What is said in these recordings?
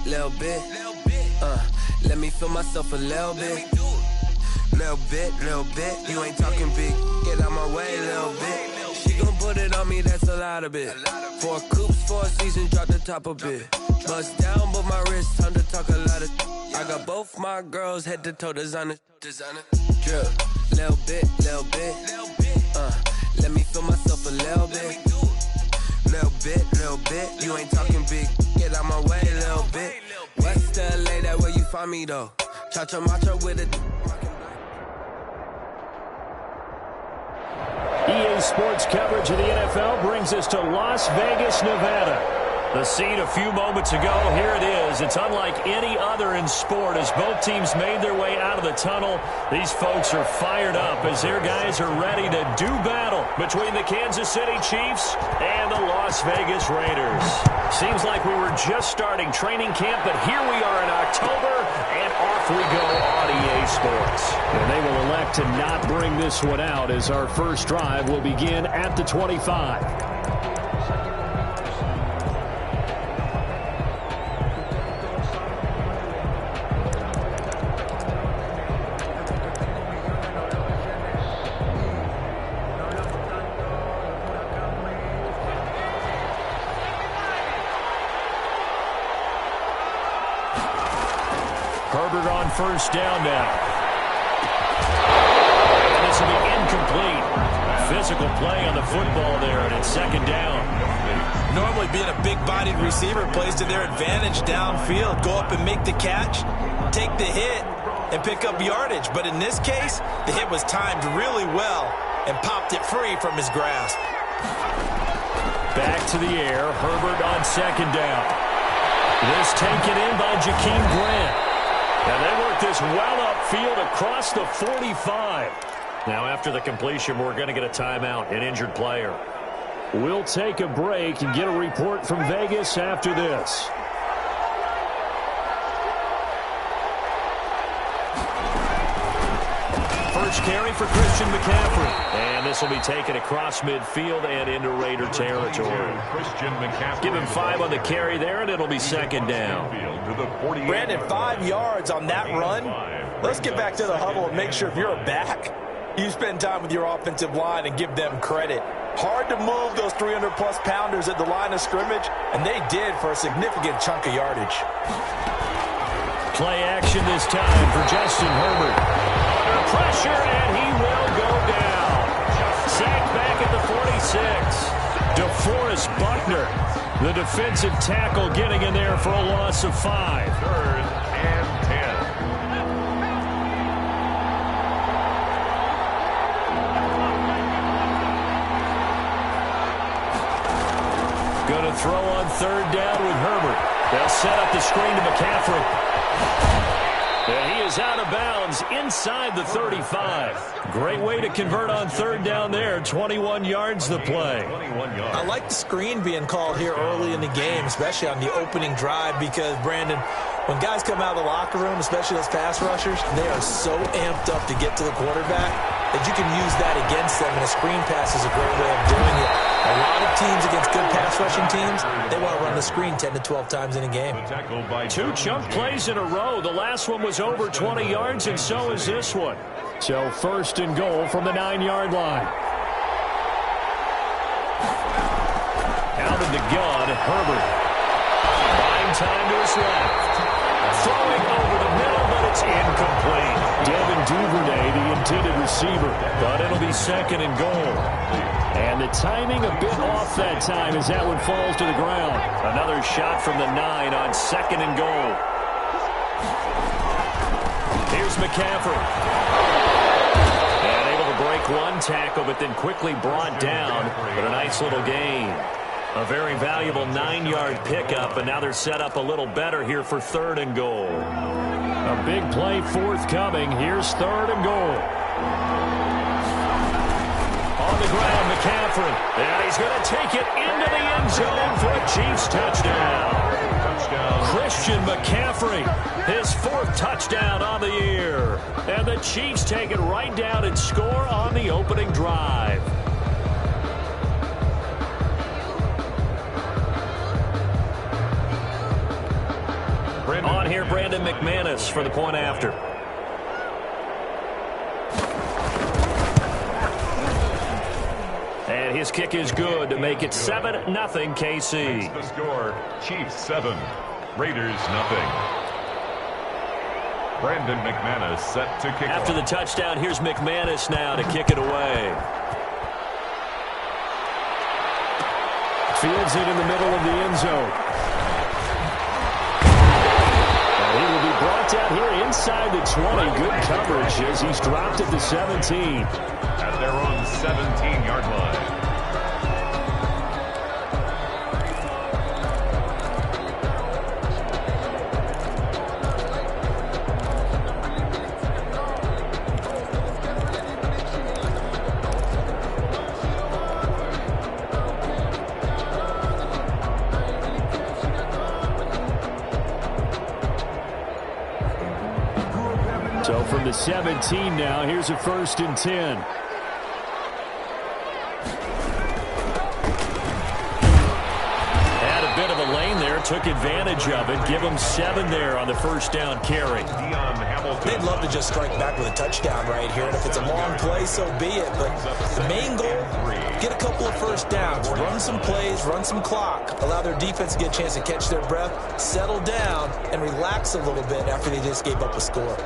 little bit. Let me feel myself a little bit. Little bit. You ain't talking big. Get out my way, little bit. She gon' put it on me, that's a lot of it. 4 coops, 4 seasons, drop the top a bit. Bust down, but my wrist, time to talk a lot of. I got both my girls head to toe designer. Drip, little bit. Let me feel myself a little bit. Little bit. You ain't talking big. Get out my way, little bit. West LA, that where you find me though. Cha-cha macha with it. EA Sports coverage of the NFL brings us to Las Vegas, Nevada. The scene a few moments ago, here it is. It's unlike any other in sport as both teams made their way out of the tunnel. These folks are fired up as their guys are ready to do battle between the Kansas City Chiefs and the Las Vegas Raiders. Seems like we were just starting training camp, but here we are in October, and off we go on EA Sports. And they will elect to not bring this one out as our first drive will begin at the 25. Herbert on first down now. And this will be incomplete. Physical play on the football there, and it's second down. Normally being a big-bodied receiver plays to their advantage downfield. Go up and make the catch, take the hit, and pick up yardage. But in this case, the hit was timed really well and popped it free from his grasp. Back to the air. Herbert on second down. This taken in by Jakeem Grant. And they work this well upfield across the 45. Now, after the completion, we're going to get a timeout, an injured player. We'll take a break and get a report from Vegas after this. First carry for Christian McCaffrey. And this will be taken across midfield and into Raider territory. Give him 5 on the carry there, and it'll be second down. Brandon, 5 yards on that run. Let's get back to the huddle and make sure if you're a back, you spend time with your offensive line and give them credit. Hard to move those 300-plus pounders at the line of scrimmage, and they did for a significant chunk of yardage. Play action this time for Justin Herbert. Under pressure, and he will go down. Sacked back at the 46. DeForest Buckner, the defensive tackle, getting in there for a loss of 5. 3rd and 10. Going to throw on 3rd down with Herbert. They'll set up the screen to McCaffrey. And he is out of bounds inside the 35. Great way to convert on 3rd down there. 21 yards the play. I like the screen being called here early in the game, especially on the opening drive, because, Brandon, when guys come out of the locker room, especially those pass rushers, they are so amped up to get to the quarterback that you can use that against them, and a screen pass is a great way of doing it. A lot of teams against good pass rushing teams, they want to run the screen 10 to 12 times in a game. 2 chunk plays in a row. The last one was over 20 yards, and so is this one. So 1st and goal from the 9-yard line. Out of the gun, Herbert. Buying time to his left. Throwing over the middle, but it's incomplete. Devin Duvernay, the intended receiver, but it'll be 2nd and goal. And the timing a bit off that time as that one falls to the ground. Another shot from the 9 on 2nd and goal. Here's McCaffrey. And able to break one tackle, but then quickly brought down. But a nice little gain. A very valuable 9-yard pickup, and now they're set up a little better here for 3rd and goal. A big play forthcoming. Here's 3rd and goal. On the ground, McCaffrey. And he's going to take it into the end zone for a Chiefs touchdown. Christian McCaffrey, his 4th touchdown on the year. And the Chiefs take it right down and score on the opening drive. On here, Brandon McManus for the point after. And his kick is good to make it 7-0 KC. The score, Chiefs 7, Raiders 0. Brandon McManus set to kick After off. the touchdown, here's McManus now to kick it away. Fields it in the middle of the end zone. And he will be brought down here inside the 20. Good coverage as he's dropped at the 17. At their own 17-yard line. So from the 17 now, here's a 1st and 10. Had a bit of a lane there, took advantage of it. Give him 7 there on the 1st down carry. They'd love to just strike back with a touchdown right here, and if it's a long play, so be it. But the main goal, get a couple of 1st downs, run some plays, run some clock, allow their defense to get a chance to catch their breath, settle down, and relax a little bit after they just gave up a score.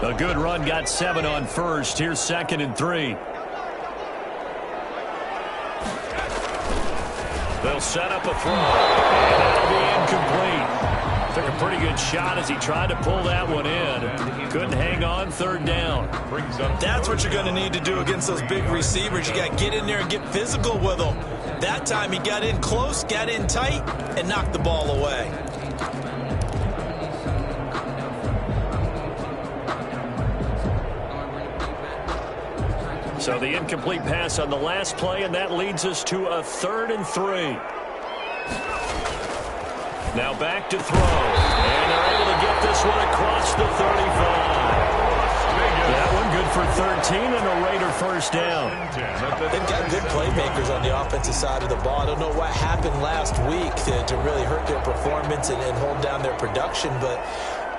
A good run, got 7 on 1st. Here's 2nd and 3. They'll set up a throw, and that'll be incomplete. Took a pretty good shot as he tried to pull that one in. Couldn't hang on, 3rd down. That's what you're going to need to do against those big receivers. You got to get in there and get physical with them. That time he got in close, got in tight, and knocked the ball away. So the incomplete pass on the last play, and that leads us to a 3rd and 3. Now back to throw. And they're able to get this one across the 35. That one good for 13 and a Raider 1st down. They've got good playmakers on the offensive side of the ball. I don't know what happened last week to really hurt their performance and hold down their production, but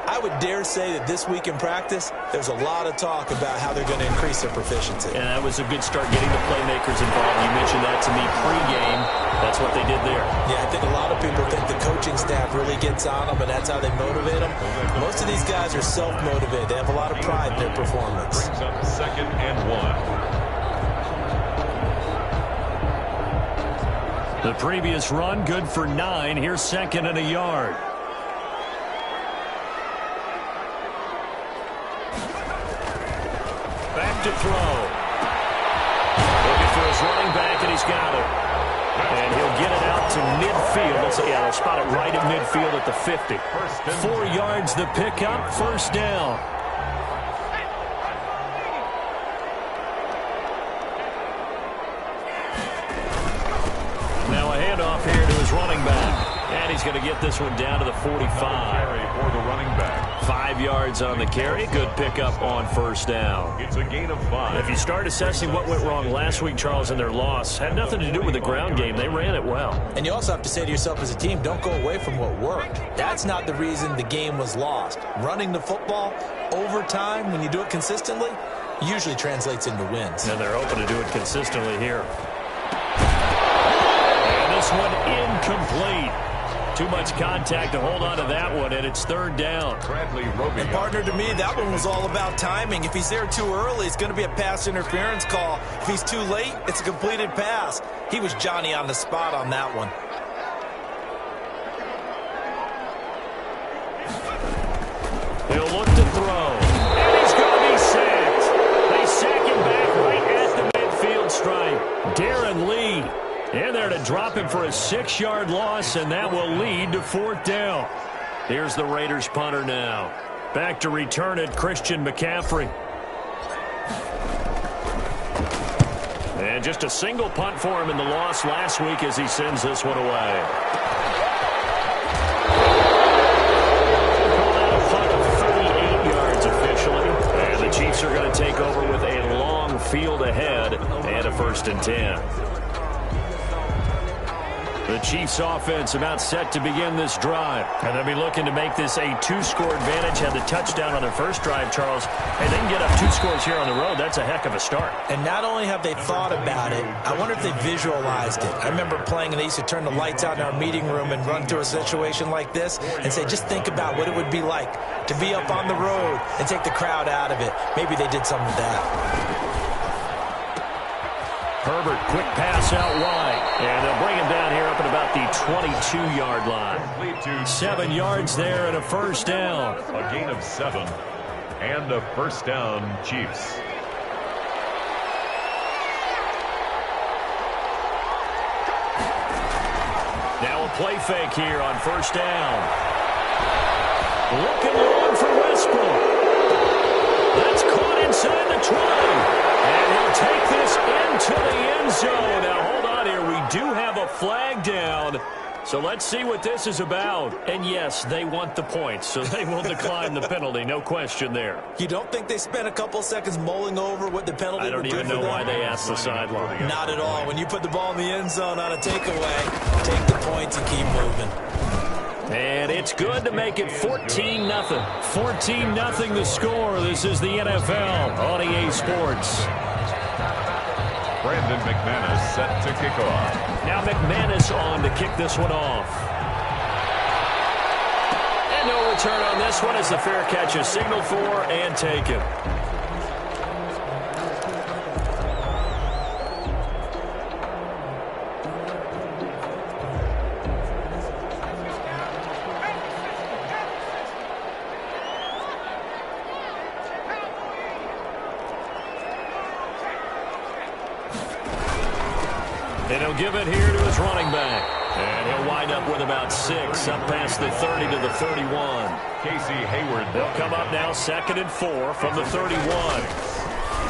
I would dare say that this week in practice, there's a lot of talk about how they're going to increase their proficiency. And that was a good start getting the playmakers involved. You mentioned that to me pregame. That's what they did there. Yeah, I think a lot of people think the coaching staff really gets on them, and that's how they motivate them. Most of these guys are self-motivated. They have a lot of pride in their performance. Brings up 2nd and 1. The previous run, good for 9. Here's 2nd and a yard. Back to throw. Looking for his running back, and he's got it. And he'll get it out to midfield. They'll spot it right at midfield at the 50. 4 yards the pickup, 1st down. Now a handoff here to his running back. And he's going to get this one down to the 45. For the running back. 5 yards on the carry. Good pickup on 1st down. It's a gain of 5. If you start assessing what went wrong last week, Charles, in their loss, had nothing to do with the ground game. They ran it well. And you also have to say to yourself as a team, don't go away from what worked. That's not the reason the game was lost. Running the football over time, when you do it consistently, usually translates into wins. And they're hoping to do it consistently here. And this one incomplete. Too much contact to hold on to that one, and it's 3rd down. And partner, to me, that one was all about timing. If he's there too early, it's going to be a pass interference call. If he's too late, it's a completed pass. He was Johnny on the spot on that one. He'll look to throw. And he's going to be sacked. They sack him back right at the midfield stripe. Darren Lee in there to drop him for a 6-yard loss, and that will lead to 4th down. Here's the Raiders punter now. Back to return it, Christian McCaffrey. And just a single punt for him in the loss last week as he sends this one away. Call that a punt of 38 yards officially. And the Chiefs are going to take over with a long field ahead and a 1st and 10. The Chiefs offense about set to begin this drive. And they'll be looking to make this a two-score advantage. Had the touchdown on their first drive, Charles. Hey, they can get up 2 scores here on the road. That's a heck of a start. And not only have they thought about it, I wonder if they visualized it. I remember playing and they used to turn the lights out in our meeting room and run through a situation like this and say, just think about what it would be like to be up on the road and take the crowd out of it. Maybe they did some of that. Herbert, quick pass out wide. And they'll bring him down here up at about the 22-yard line. 7 yards there and a first down. A gain of 7 and a first down, Chiefs. Now a play fake here on first down. Looking long for Westbrook. That's caught inside the 20. And he'll take this into the end zone. Now, hold on here. We do have a flag down. So let's see what this is about. And, yes, they want the points, so they will decline the penalty. No question there. You don't think they spent a couple seconds mulling over what the penalty I don't even know why they asked the sideline. Not at all. When you put the ball in the end zone on a takeaway, take the points and keep moving. And it's good to make it 14-0. 14-0 the score. This is the NFL on EA Sports. Brandon McManus set to kick off. Now McManus on to kick this one off. And no return on this one as the fair catch is signaled for and taken. And he'll give it here to his running back. And he'll wind up with about 6, up past the 30 to the 31. Casey Hayward. They'll come up now 2nd and 4 from the 31.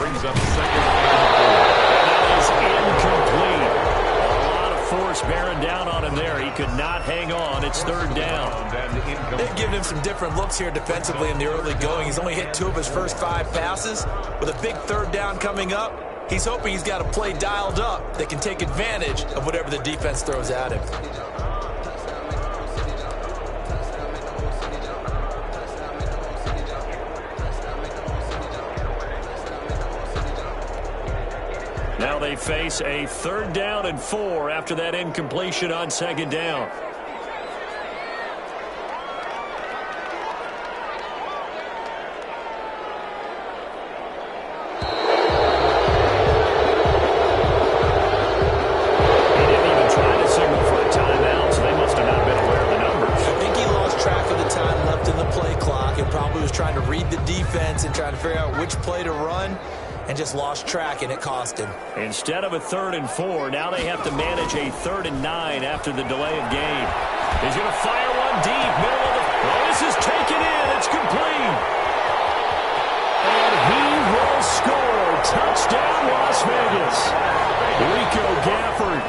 Brings up 2nd and 4. That is incomplete. A lot of force bearing down on him there. He could not hang on. It's 3rd down. They've given him some different looks here defensively in the early going. He's only hit 2 of his first 5 passes. With a big 3rd down coming up, he's hoping he's got a play dialed up that can take advantage of whatever the defense throws at him. Now they face a 3rd down and 4 after that incompletion on 2nd down. And trying to figure out which play to run and just lost track, and it cost him. Instead of a 3rd and 4, now they have to manage a 3rd and 9 after the delay of game. He's going to fire one deep, middle of the... Oh, this is taken in. It's complete. And he will score. Touchdown, Las Vegas. Rico Gafford,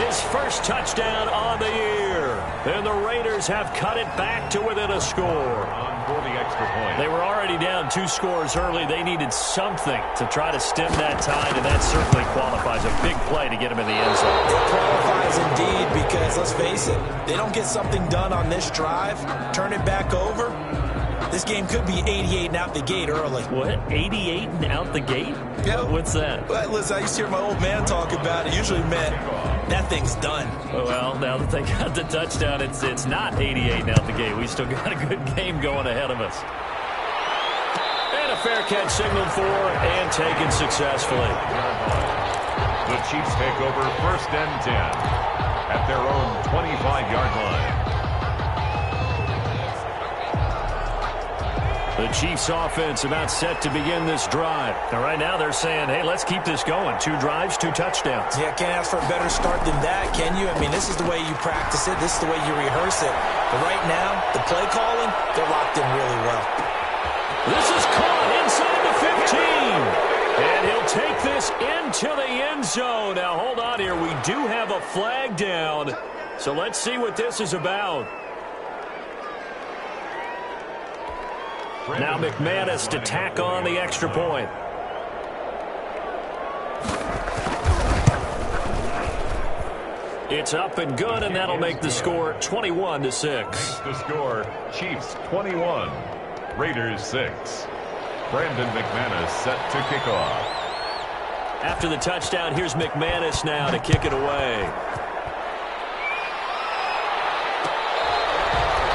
his first touchdown on the year. And the Raiders have cut it back to within a score. For the extra point. They were already down 2 scores early. They needed something to try to stem that tide, and that certainly qualifies. A big play to get him in the end zone. It qualifies indeed because, let's face it, they don't get something done on this drive, turn it back over, this game could be 88 and out the gate early. What? 88 and out the gate? Yeah. What's that? Well, listen, I used to hear my old man talk about it. Usually meant that thing's done. Well, now that they got the touchdown, it's not 88 and out the gate. We still got a good game going ahead of us. And a fair catch signaled for and taken successfully. The Chiefs take over 1st and 10 at their own 25-yard line. The Chiefs offense about set to begin this drive. Now, right now they're saying, hey, let's keep this going. 2 drives, 2 touchdowns. Yeah, can't ask for a better start than that, can you? I mean, this is the way you practice it. This is the way you rehearse it. But right now, the play calling, they're locked in really well. This is caught inside the 15. And he'll take this into the end zone. Now, hold on here. We do have a flag down. So let's see what this is about. Now McManus to tack on the extra point. It's up and good, and that'll make the score 21-6. Makes the score Chiefs 21, Raiders 6. Brandon McManus set to kick off. After the touchdown, here's McManus now to kick it away.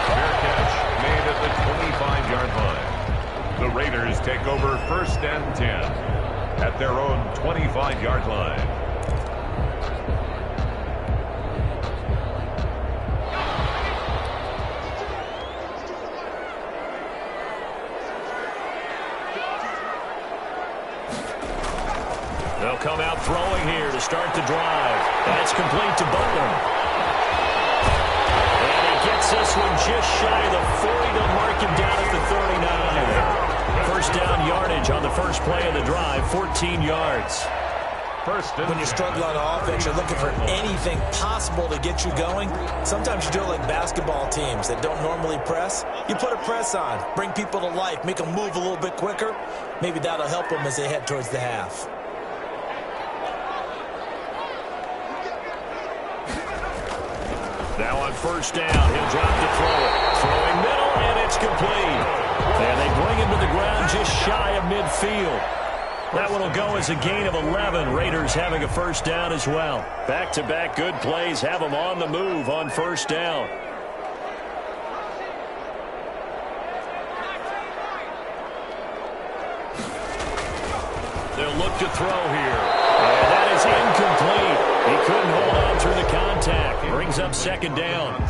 Fair catch made at the 25-yard line. The Raiders take over 1st and 10 at their own 25-yard line. They'll come out throwing here to start the drive. That's complete to Butler. And he gets this one just shy of the 40 to mark him down at the 39. First down yardage on the first play of the drive, 14 yards. When you're struggling on offense, you're looking for anything possible to get you going. Sometimes you do it like basketball teams that don't normally press. You put a press on, bring people to life, make them move a little bit quicker. Maybe that'll help them as they head towards the half. Now on first down, he'll drop the throw. Throwing middle, and it's complete. And they bring him to the ground just shy of midfield. That one will go as a gain of 11. Raiders having a first down as well. Back-to-back good plays have them on the move on first down. They'll look to throw here. And that is incomplete. He couldn't hold on through the contact. Brings up second down.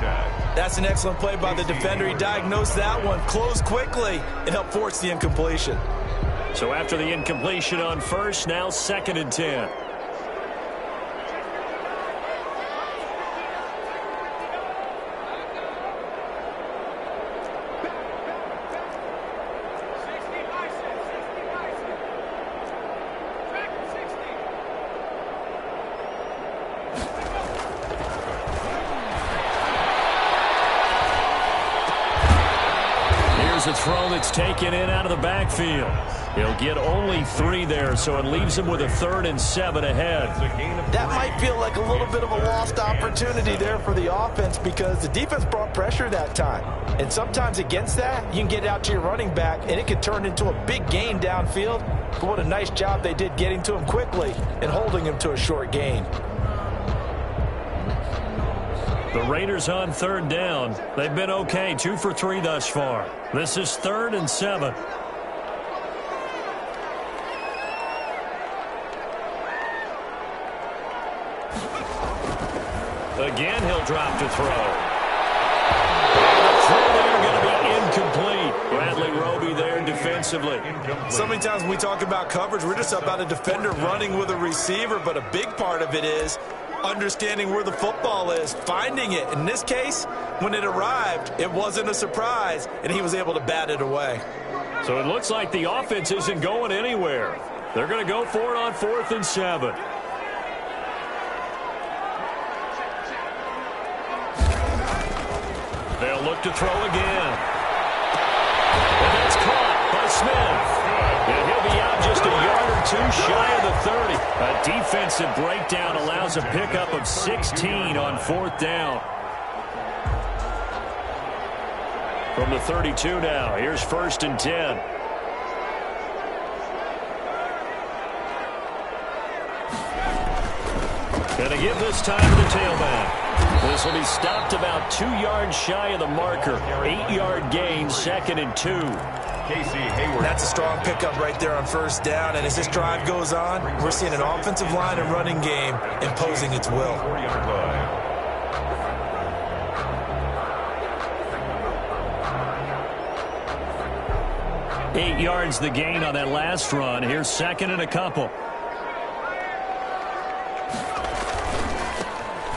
That's an excellent play by the defender. He diagnosed that one, closed quickly, and helped force the incompletion. So after the incompletion on first, now 2nd and 10. A throw that's taken in out of the backfield. He'll get only 3 there, so it leaves him with a 3rd and 7 ahead. That might feel like a little bit of a lost opportunity there for the offense because the defense brought pressure that time. And sometimes against that, you can get out to your running back, and it could turn into a big gain downfield. But what a nice job they did getting to him quickly and holding him to a short gain. The Raiders on 3rd down. They've been okay, 2 for 3 thus far. This is 3rd and 7. Again, he'll drop to throw. The throw there going to be incomplete. Bradley Roby there defensively. So many times when we talk about coverage, we're just about a defender running with a receiver, but a big part of it is understanding where the football is, finding it. In this case, when it arrived, it wasn't a surprise, and he was able to bat it away. So it looks like the offense isn't going anywhere. They're going to go for it on 4th and 7. They'll look to throw again. And that's caught by Smith. And he'll be out just a yard or 2 shy of the 30. A defensive breakdown allows a pickup of 16 on 4th down. From the 32 now, here's 1st and 10. Gonna give this time to the tailback. This will be stopped about 2 yards shy of the marker. 8-yard gain, 2nd and 2. Casey Hayward. That's a strong pickup right there on 1st down, and as this drive goes on, we're seeing an offensive line and running game imposing its will. 4-yard line. Eight yards the gain on that last run. Here's 2nd and a couple.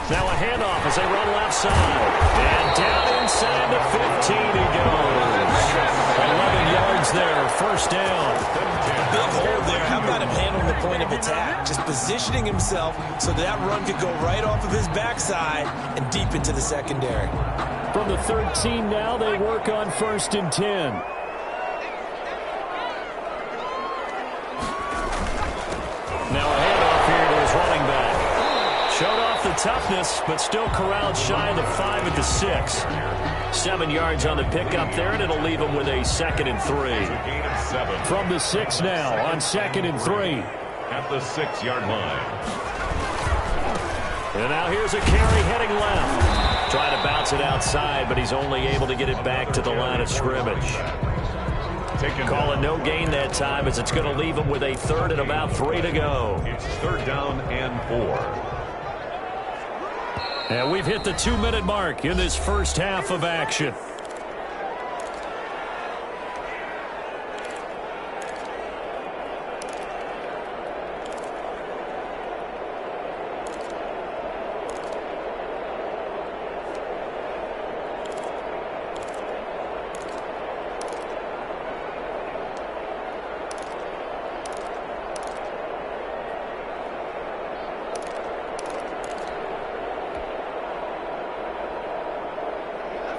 Now a handoff as they run left side. And down inside the 15 he goes. 11 yards there, 1st down. Big hole there. How about him handling the point of attack? Just positioning himself so that run could go right off of his backside and deep into the secondary. From the 13 now, they work on 1st and 10. Now a handoff here to his running back. Showed off the toughness, but still corralled shy of the 5 at the 6. 7 yards on the pickup there, and it'll leave him with a 2nd and 3. From the 6 now on 2nd and 3. At the 6-yard line. And now here's a carry heading left. Trying to bounce it outside, but he's only able to get it back to the line of scrimmage. Calling no gain that time as it's going to leave him with a 3rd and about 3 to go. It's 3rd down and 4. And we've hit the 2-minute mark in this first half of action.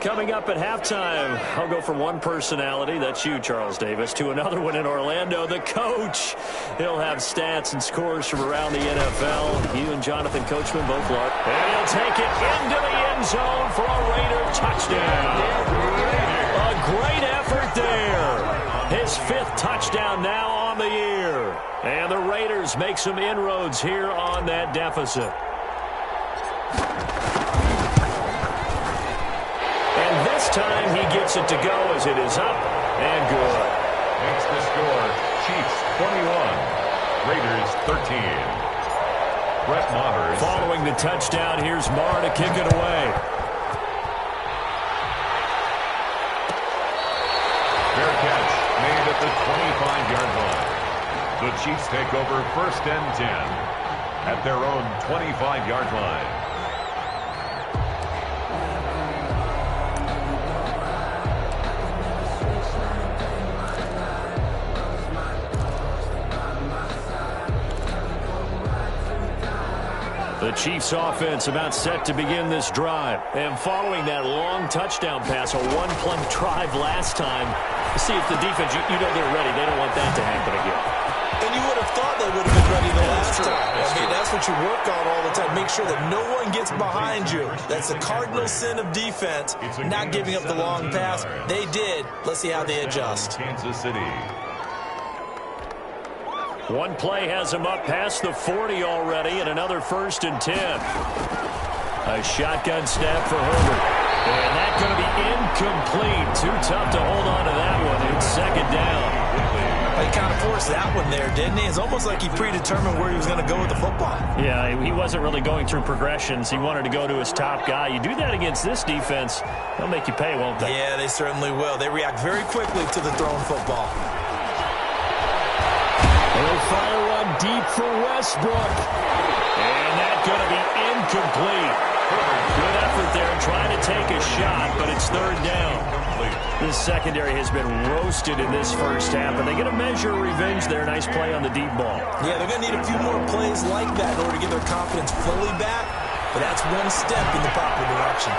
Coming up at halftime, I'll go from one personality, that's you, Charles Davis, to another one in Orlando, the coach. He'll have stats and scores from around the NFL. You and Jonathan Coachman both love. And he'll take it into the end zone for a Raider touchdown. A great effort there. His 5th touchdown now on the year. And the Raiders make some inroads here on that deficit. This time he gets it to go as it is up and good. Makes the score Chiefs 21, Raiders 13. Brett Maher. Following the touchdown, here's Maher to kick it away. Fair catch made at the 25-yard line. The Chiefs take over 1st and 10 at their own 25-yard line. The Chiefs offense about set to begin this drive. And following that long touchdown pass, a one-play drive last time, see if the defense, you know they're ready. They don't want that to happen again. And you would have thought they would have been ready the last time. I mean, that's what you work on all the time. Make sure that no one gets behind you. That's the cardinal sin of defense, not giving up the long pass. They did. Let's see how they adjust. Kansas City. One play has him up past the 40 already, and another 1st and 10. A shotgun snap for Herbert. And that's going to be incomplete. Too tough to hold on to that one. It's 2nd down. He kind of forced that one there, didn't he? It's almost like he predetermined where he was going to go with the football. Yeah, he wasn't really going through progressions. He wanted to go to his top guy. You do that against this defense, they'll make you pay, won't they? Yeah, they certainly will. They react very quickly to the thrown football. They'll fire one deep for Westbrook. And that's going to be incomplete. Good effort there trying to take a shot, but it's 3rd down. This secondary has been roasted in this first half, and they get a measure of revenge there. Nice play on the deep ball. Yeah, they're going to need a few more plays like that in order to get their confidence fully back, but that's one step in the proper direction.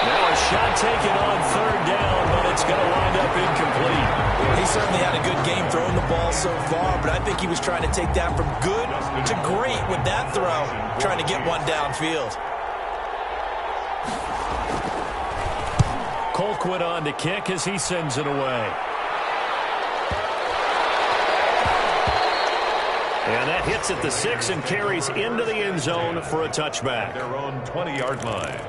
Now a shot taken on 3rd down, but it's going to wind up incomplete. He certainly had a good game throwing the ball so far, but I think he was trying to take that from good to great with that throw, trying to get one downfield. Colquitt on to kick as he sends it away. And that hits at the 6 and carries into the end zone for a touchback. Their own 20-yard line.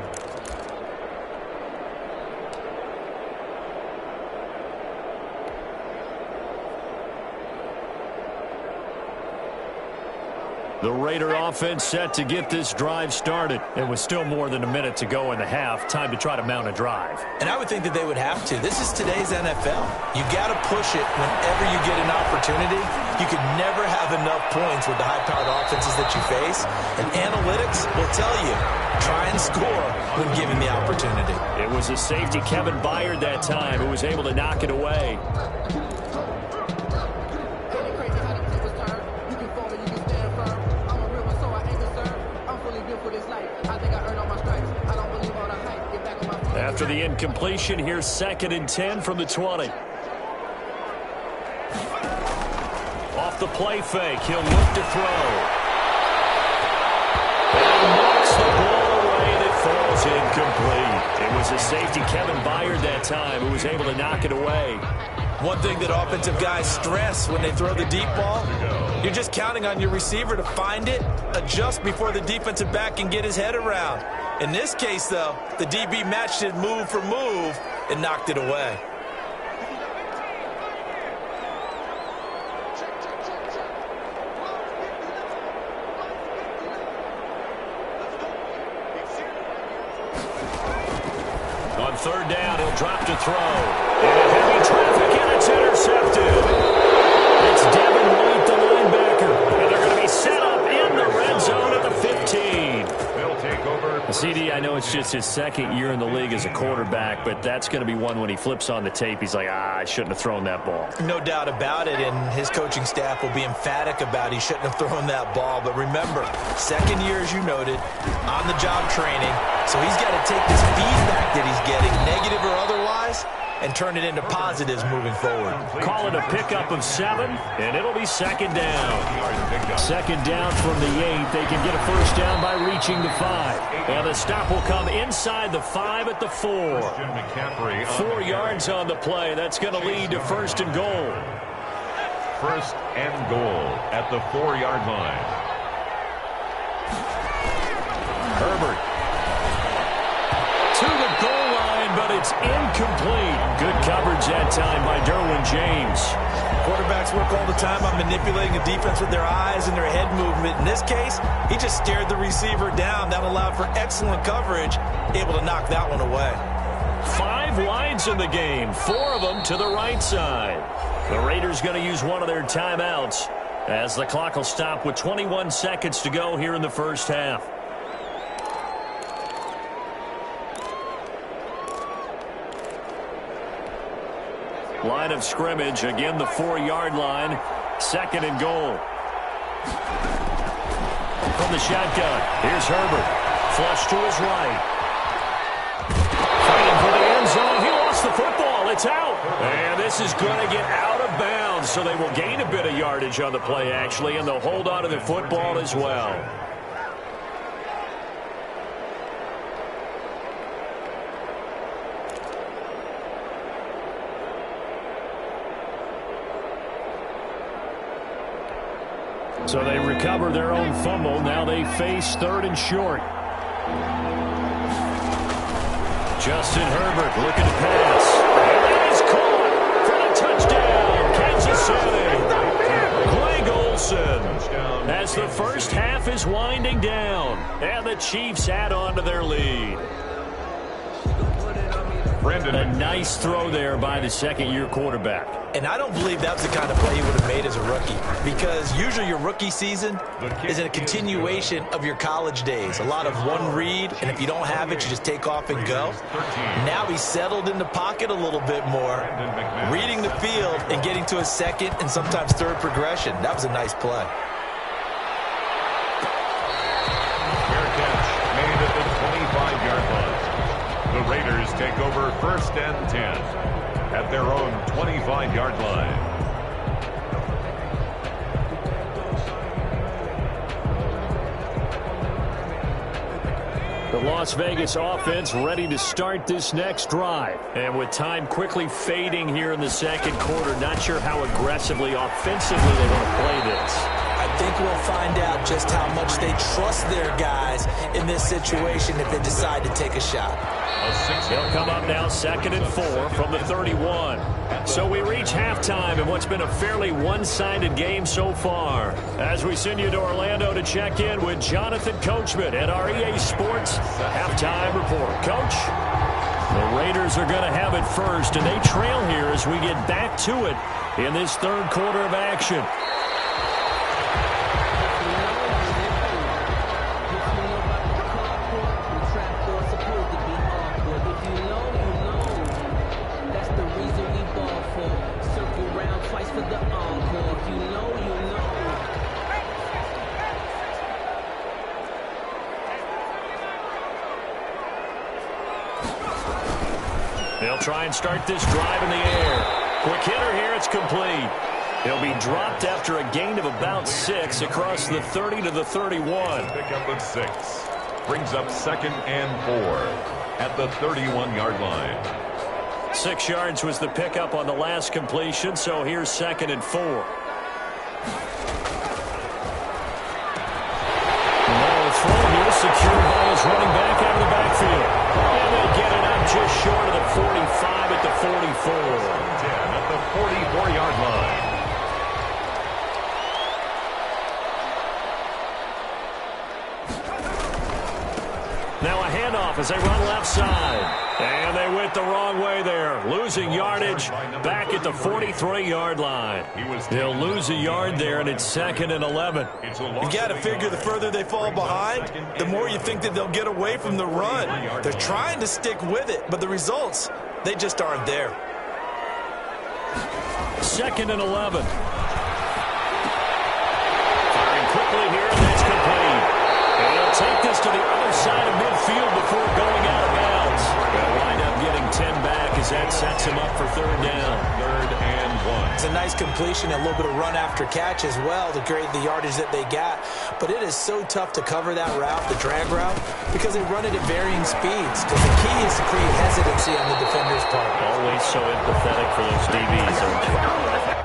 The Raider offense set to get this drive started. It was still more than a minute to go in the half. Time to try to mount a drive. And I would think that they would have to. This is today's NFL. You got to push it whenever you get an opportunity. You could never have enough points with the high-powered offenses that you face. And analytics will tell you, try and score when given the opportunity. It was a safety, Kevin Byard, that time, who was able to knock it away. After the incompletion, here's 2nd and 10 from the 20. Off the play fake, he'll look to throw. is incomplete. It was a safety, Kevin Byard, that time, who was able to knock it away. One thing that offensive guys stress when they throw the deep ball, you're just counting on your receiver to find it, adjust before the defensive back can get his head around. In this case, though, the DB matched it move for move and knocked it away. On third down, he'll drop to throw. And heavy traffic, and it's intercepted. It's Devin White, the linebacker. And they're going to be set up in the red zone at the 15. They'll take over. CD, I know it's just his second year in the league as a quarterback, but that's going to be one when he flips on the tape. He's like, I shouldn't have thrown that ball. No doubt about it, and his coaching staff will be emphatic about he shouldn't have thrown that ball. But remember, second year, as you noted, on-the-job training, so he's got to take this feedback that he's getting, negative or otherwise, and turn it into positives moving forward. Call it a pickup of 7, and it'll be second down. Second down from the 8. They can get a first down by reaching the 5. And the stop will come inside the 5 at the 4. 4 yards on the play. That's going to lead to first and goal. First and goal at the 4-yard line. Herbert to the goal line, but it's incomplete. Good coverage that time by Derwin James. Quarterbacks work all the time on manipulating the defense with their eyes and their head movement. In this case, he just stared the receiver down. That allowed for excellent coverage, able to knock that one away. 5 wides in the game, 4 of them to the right side. The Raiders going to use one of their timeouts as the clock will stop with 21 seconds to go here in the first half. Line of scrimmage, again the 4-yard line, second and goal. From the shotgun, here's Herbert, flush to his right. Fighting for the end zone, he lost the football, it's out. And this is going to get out of bounds, so they will gain a bit of yardage on the play, actually, and they'll hold on to the football as well. So they recover their own fumble. Now they face third and short. Justin Herbert looking to pass. And that is caught for a touchdown. Kansas City. Greg Olsen. As the first half is winding down. And the Chiefs add on to their lead. A nice throw there by the second-year quarterback. And I don't believe that was the kind of play he would have made as a rookie, because usually your rookie season is a continuation of your college days. A lot of one read, and if you don't have it, you just take off and go. Now he's settled in the pocket a little bit more, reading the field and getting to a second and sometimes third progression. That was a nice play. Fair catch made at the 25-yard line. The Raiders take over first and 10 at their own 25-yard line. The Las Vegas offense ready to start this next drive. And with time quickly fading here in the second quarter, not sure how aggressively, offensively they want to play this. I think we'll find out just how much they trust their guys in this situation if they decide to take a shot. He'll come up now, 2nd and 4 from the 31. So we reach halftime in what's been a fairly one-sided game so far. As we send you to Orlando to check in with Jonathan Coachman at our EA Sports Halftime Report. Coach, the Raiders are going to have it first, and they trail here as we get back to it in this third quarter of action. They'll try and start this drive in the air. Quick hitter here, it's complete. He'll be dropped after a gain of about 6 across the 30 to the 31. Pick up of 6. brings up 2nd and 4 at the 31-yard line. 6 yards was the pickup on the last completion, so here's 2nd and 4. Now a throw here, secured by his running back out of the backfield. And they get it up just short of the 45 at the 44. 10 at the 44-yard line. Now a handoff as they run left side. And they went the wrong way there. Losing yardage back at the 43-yard line. They'll lose a yard there, and it's 2nd and 11. You got to figure the further they fall behind, the more you think that they'll get away from the run. They're trying to stick with it, but the results, they just aren't there. 2nd and 11. Firing quickly here, and that's complete. And he'll take this to the other side of midfield before going out of bounds. They'll wind up getting 10 back as that sets him up for 3rd down. 3rd and 1. It's a nice completion, a little bit of run after catch as well to create the yardage that they got. But it is so tough to cover that route, the drag route, because they run it at varying speeds. Because the key is to create hesitancy on the defender's part. Always so empathetic for those DBs, aren't you?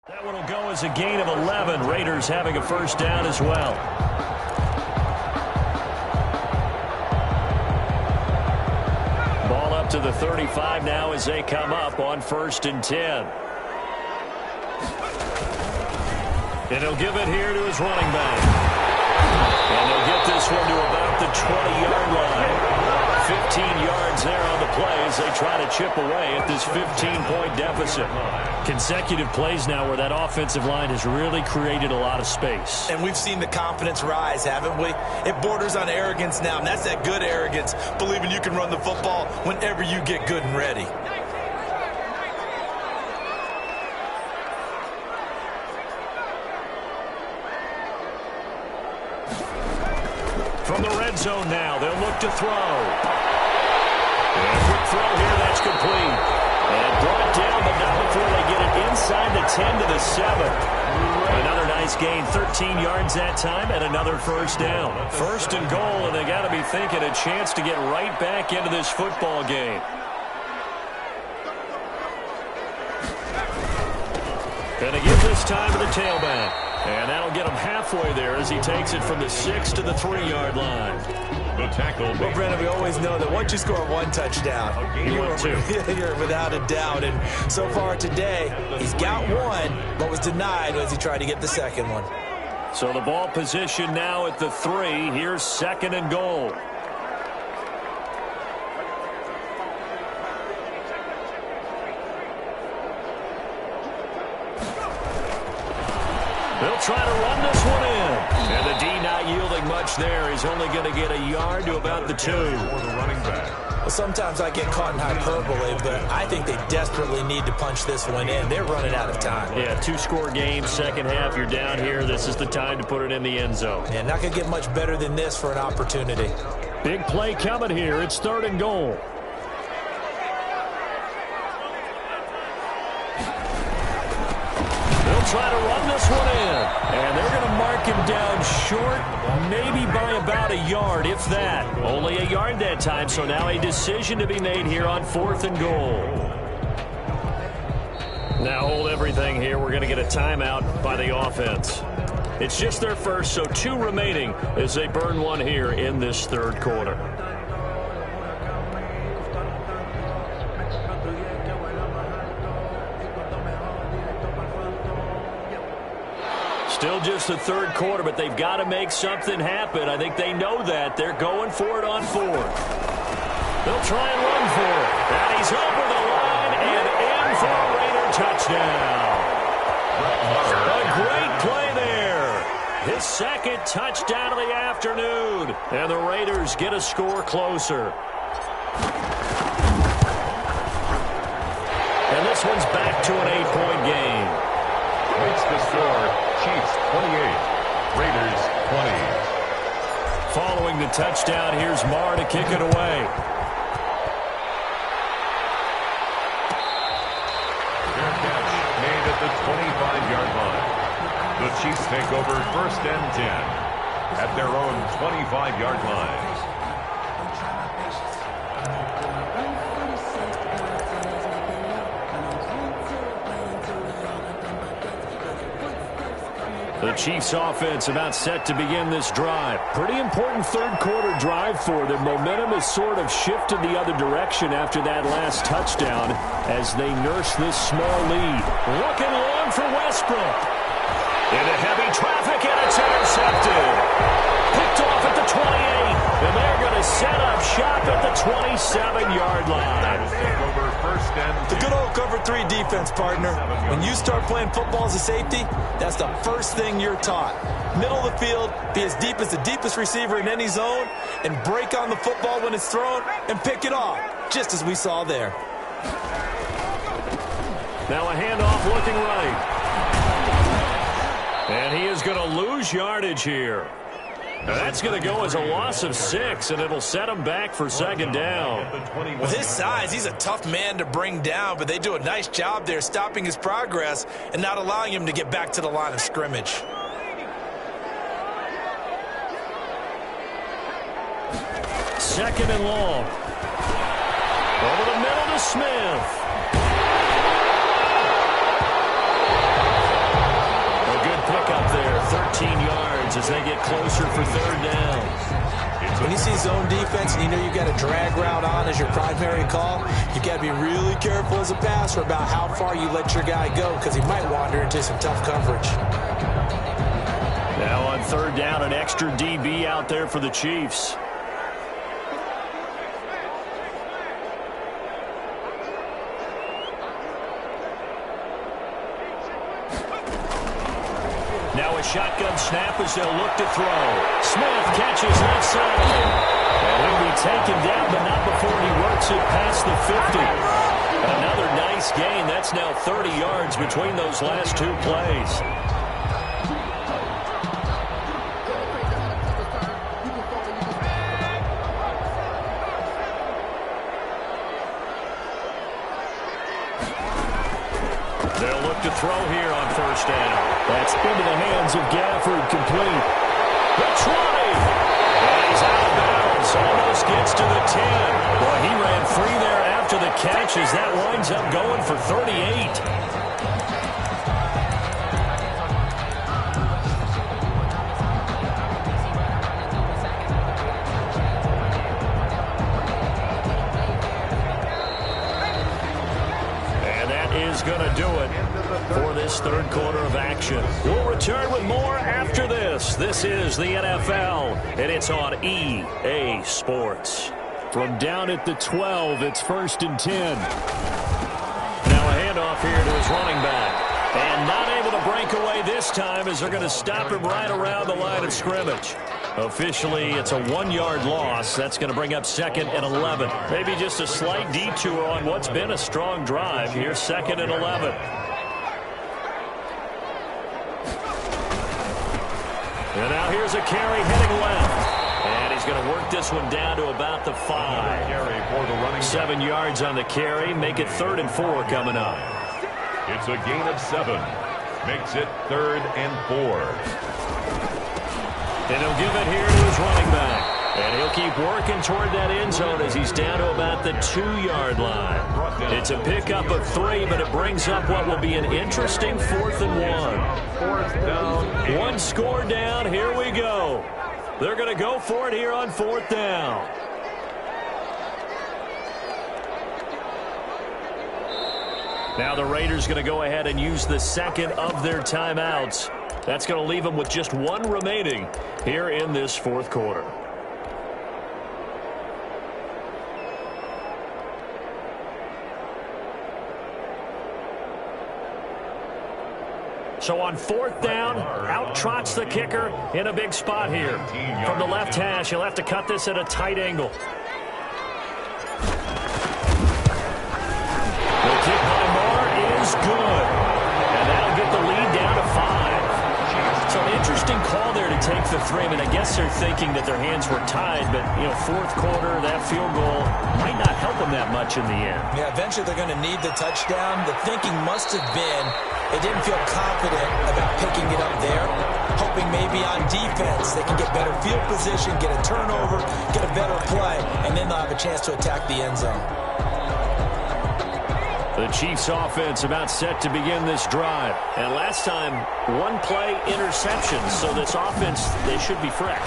That one will go as a gain of 11. Raiders having a 1st down as well. Ball up to the 35 now as they come up on 1st and 10. And he'll give it here to his running back. And they'll get this one to about the 20-yard line. 15 yards there on the play as they try to chip away at this 15-point deficit. Consecutive plays now where that offensive line has really created a lot of space. And we've seen the confidence rise, haven't we? It borders on arrogance now, and that's that good arrogance, believing you can run the football whenever you get good and ready. From the red zone now, they'll look to throw. And a quick throw here, that's complete. And brought down, but not before they get it inside the 10 to the 7. Another nice gain, 13 yards that time, and another 1st down. 1st and goal, and they got to be thinking a chance to get right back into this football game. And they give this time to the tailback. And that'll get him halfway there as he takes it from the 6 to the 3-yard line. The tackle. Well, Brandon, we always know that once you score 1 touchdown, you're without a doubt. And so far today, he's got 1, but was denied as he tried to get the 2nd one. So the ball position now at the 3. Here's 2nd and goal. They'll try to run this one in. And the D not yielding much there. He's only going to get a yard to about the 2. Well, sometimes I get caught in hyperbole, but I think they desperately need to punch this one in. They're running out of time. Yeah, 2-score game, 2nd half. You're down here. This is the time to put it in the end zone. Yeah, not going to get much better than this for an opportunity. Big play coming here. It's 3rd and goal. Try to run this one in. And they're going to mark him down short, maybe by about a yard, if that. Only a yard that time, so now a decision to be made here on 4th and goal. Now hold everything here. We're going to get a timeout by the offense. It's just their first, so 2 remaining as they burn one here in this 3rd quarter. Still just the 3rd quarter, but they've got to make something happen. I think they know that. They're going for it on 4th. They'll try and run for it. And he's over the line and in for a Raider touchdown. A great play there. His 2nd touchdown of the afternoon. And the Raiders get a score closer. And this one's back to an 8-point game. the score, Chiefs 28, Raiders 20. Following the touchdown, here's Marr to kick it away. Fair catch made at the 25-yard line. The Chiefs take over 1st and 10 at their own 25-yard line. The Chiefs offense about set to begin this drive. Pretty important third quarter drive for them. Momentum has sort of shifted the other direction after that last touchdown as they nurse this small lead. Looking long for Westbrook. Into heavy traffic, and it's intercepted. Picked off at the 28, and they're going to set up shop at the 27-yard line. The good old cover 3 defense, partner. When you start playing football as a safety, that's the first thing you're taught. Middle of the field, be as deep as the deepest receiver in any zone, and break on the football when it's thrown and pick it off, just as we saw there. Now a handoff looking right. And he is going to lose yardage here. Now that's going to go as a loss of 6, and it'll set him back for 2nd down. With his size, he's a tough man to bring down, but they do a nice job there stopping his progress and not allowing him to get back to the line of scrimmage. 2nd and long. Over the middle to Smith. Pick up there, 13 yards as they get closer for 3rd down. When you see zone defense and you know you've got a drag route on as your primary call, you've got to be really careful as a passer about how far you let your guy go because he might wander into some tough coverage. Now on 3rd down, an extra DB out there for the Chiefs. Now a shotgun snap as they'll look to throw. Smith catches left side. And he'll be taken down, but not before he works it past the 50. Another nice gain. That's now 30 yards between those last 2 plays. They'll look to throw here on 1st down. That's into the hands of Gafford, complete. The 20. And he's out of bounds. Almost gets to the 10. Boy, he ran free there after the catch as that winds up going for 38. Going to do it for this 3rd quarter of action. We'll return with more after this. This is the NFL, and it's on EA Sports. From down at the 12, it's 1st and 10. Now a handoff here to his running back. And not able to break away this time as they're going to stop him right around the line of scrimmage. Officially, it's a 1-yard loss. That's going to bring up 2nd and 11. Maybe just a slight detour on what's been a strong drive. Here's 2nd and 11. And now here's a carry heading left. And he's going to work this one down to about the 5. 7 yards on the carry. Make it 3rd and 4 coming up. It's a gain of 7. Makes it 3rd and 4. And he'll give it here to his running back. And he'll keep working toward that end zone as he's down to about the 2-yard line. It's a pickup of 3, but it brings up what will be an interesting 4th and 1. 4th down. 1 score down. Here we go. They're going to go for it here on 4th down. Now the Raiders going to go ahead and use the 2nd of their timeouts. That's going to leave them with just 1 remaining here in this 4th quarter. So on 4th down, out trots the kicker in a big spot here. From the left hash, he'll have to cut this at a tight angle. The kick by Marr is good. And that'll get the lead down to 5. take the three. I mean, I guess they're thinking that their hands were tied, but, you know, fourth quarter, that field goal might not help them that much in the end. Yeah, eventually they're going to need the touchdown. The thinking must have been they didn't feel confident about picking it up there, hoping maybe on defense they can get better field position, get a turnover, get a better play, and then they'll have a chance to attack the end zone. The Chiefs offense about set to begin this drive. And last time, one-play interception. So this offense, they should be fresh.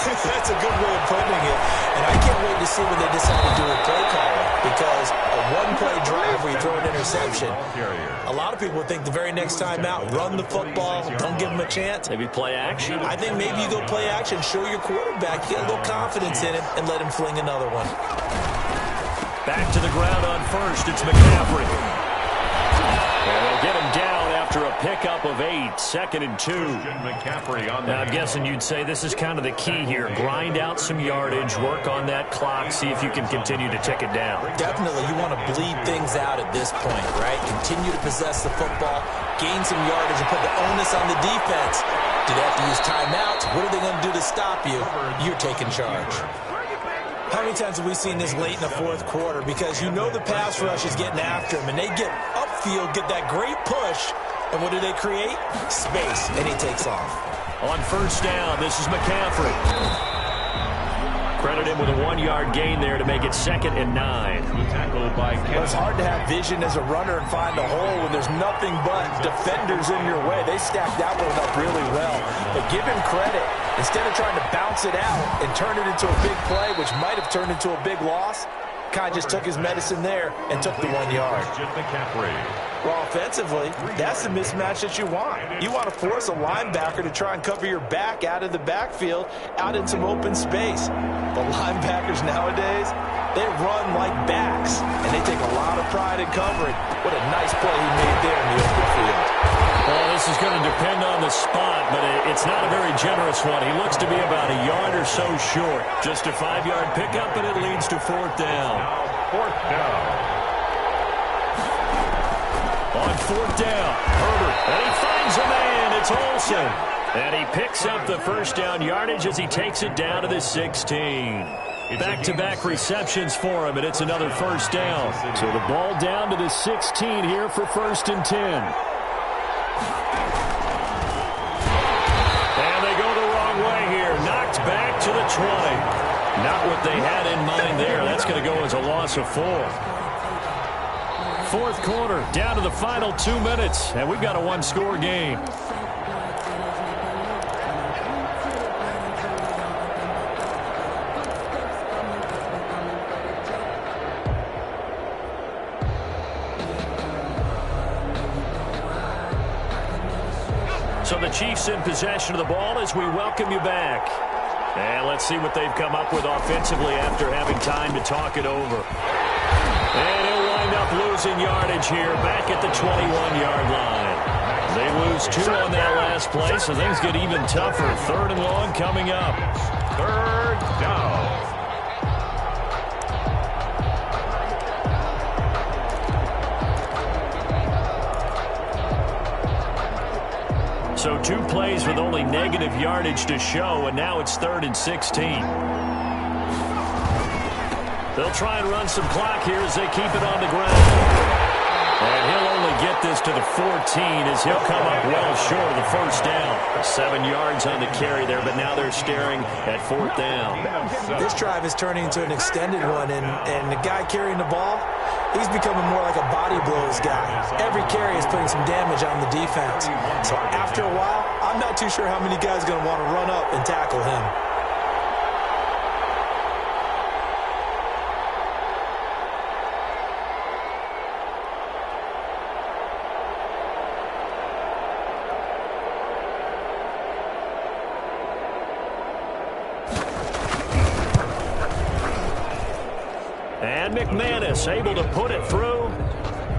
That's a good way of putting it. And I can't wait to see what they decide to do with play calling. Because a one-play drive where you throw an interception, a lot of people would think the very next time out, run the football, don't give them a chance. Maybe play action? I think maybe you go play action, show your quarterback, get a little confidence in him, and let him fling another one. Back to the ground on first. It's McCaffrey. And they'll get him down after a pickup of 8. 2nd and 2. Now, I'm guessing you'd say this is kind of the key here. Grind out some yardage, work on that clock, see if you can continue to tick it down. Definitely. You want to bleed things out at this point, right? Continue to possess the football, gain some yardage, and put the onus on the defense. Do they have to use timeouts? What are they going to do to stop you? You're taking charge. How many times have we seen this late in the fourth quarter? Because you know the pass rush is getting after him, and they get upfield, get that great push, and what do they create? Space, and he takes off. On first down, this is McCaffrey. Credit him with a 1-yard gain there to make it 2nd and 9. Well, it's hard to have vision as a runner and find a hole when there's nothing but defenders in your way. They stacked that one up really well. But give him credit. Instead of trying to bounce it out and turn it into a big play, which might have turned into a big loss, kind of just took his medicine there and took the 1 yard. Well, offensively, that's the mismatch that you want. You want to force a linebacker to try and cover your back out of the backfield, out in some open space. The linebackers nowadays, they run like backs, and they take a lot of pride in covering. What a nice play he made there in the open field. Well, this is going to depend on the spot, but it's not a very generous one. He looks to be about a yard or so short. Just a 5-yard pickup, and it leads to 4th down. Fourth down. On 4th down, Herbert, and he finds a man. It's Olsen. And he picks up the first down yardage as he takes it down to the 16. Back-to-back receptions for him, and it's another first down. So the ball down to the 16 here for 1st and 10. And they go the wrong way here. Knocked back to the 20. Not what they had in mind there. That's going to go as a loss of 4. Fourth quarter, down to the final 2 minutes, and we've got a 1-score game. So the Chiefs in possession of the ball as we welcome you back. And let's see what they've come up with offensively after having time to talk it over. And he'll wind up losing yardage here back at the 21-yard line. They lose 2 on that last play, so things get even tougher. 3rd and long coming up. 3rd down. So 2 plays with only negative yardage to show, and now it's 3rd and 16. They'll try and run some clock here as they keep it on the ground. And he'll only get this to the 14 as he'll come up well short of the first down. 7 yards on the carry there, but now they're staring at 4th down. This drive is turning into an extended one, and the guy carrying the ball, he's becoming more like a body blows guy. Every carry is putting some damage on the defense. So after a while, I'm not too sure how many guys are going to want to run up and tackle him. And McManus able to put it through.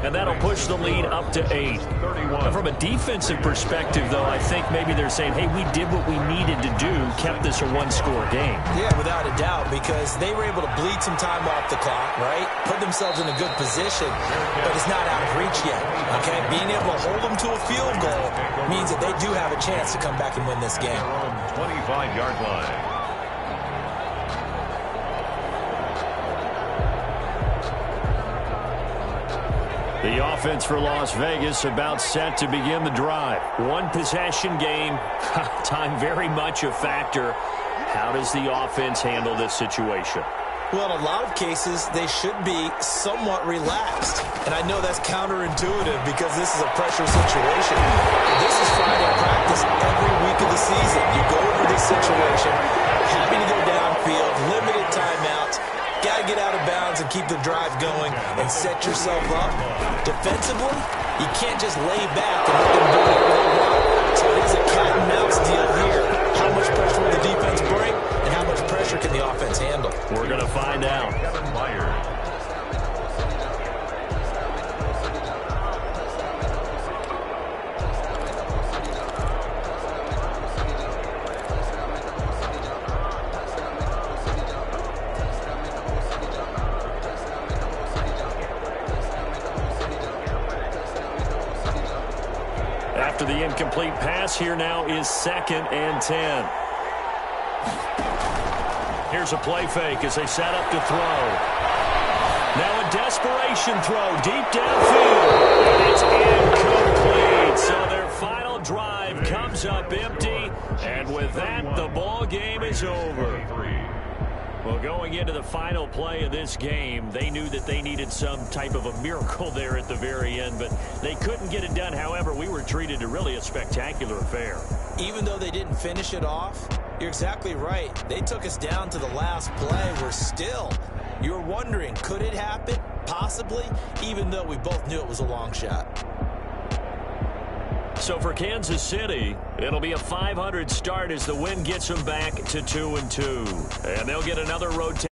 And that'll push the lead up to 8. And from a defensive perspective, though, I think maybe they're saying, hey, we did what we needed to do, kept this a one-score game. Yeah, without a doubt, because they were able to bleed some time off the clock, right? Put themselves in a good position, but it's not out of reach yet, okay? Being able to hold them to a field goal means that they do have a chance to come back and win this game. 25-yard line. The offense for Las Vegas about set to begin the drive. One possession game, time very much a factor. How does the offense handle this situation? Well, in a lot of cases, they should be somewhat relaxed. And I know that's counterintuitive because this is a pressure situation. This is Friday practice every week of the season. You go over this situation, having to go downfield, limited timeouts, got to get out of bounds and keep the drive going and set yourself up. Defensively, you can't just lay back and let them do whatever they want. So it is a cat and mouse deal here. How much pressure will the defense bring and how much pressure can the offense handle? We're going to find out. After the incomplete pass, here now is 2nd and 10. Here's a play fake as they set up to throw. Now a desperation throw deep downfield. And it's incomplete. So their final drive comes up empty. And with that, the ball game is over. Well, going into the final play of this game, they knew that they needed some type of a miracle there at the very end, but they couldn't get it done. However, we were treated to really a spectacular affair. Even though they didn't finish it off, you're exactly right. They took us down to the last play. We're still, you're wondering, could it happen? Possibly, even though we both knew it was a long shot. So for Kansas City, it'll be a .500 start as the win gets them back to 2-2. And they'll get another rotation.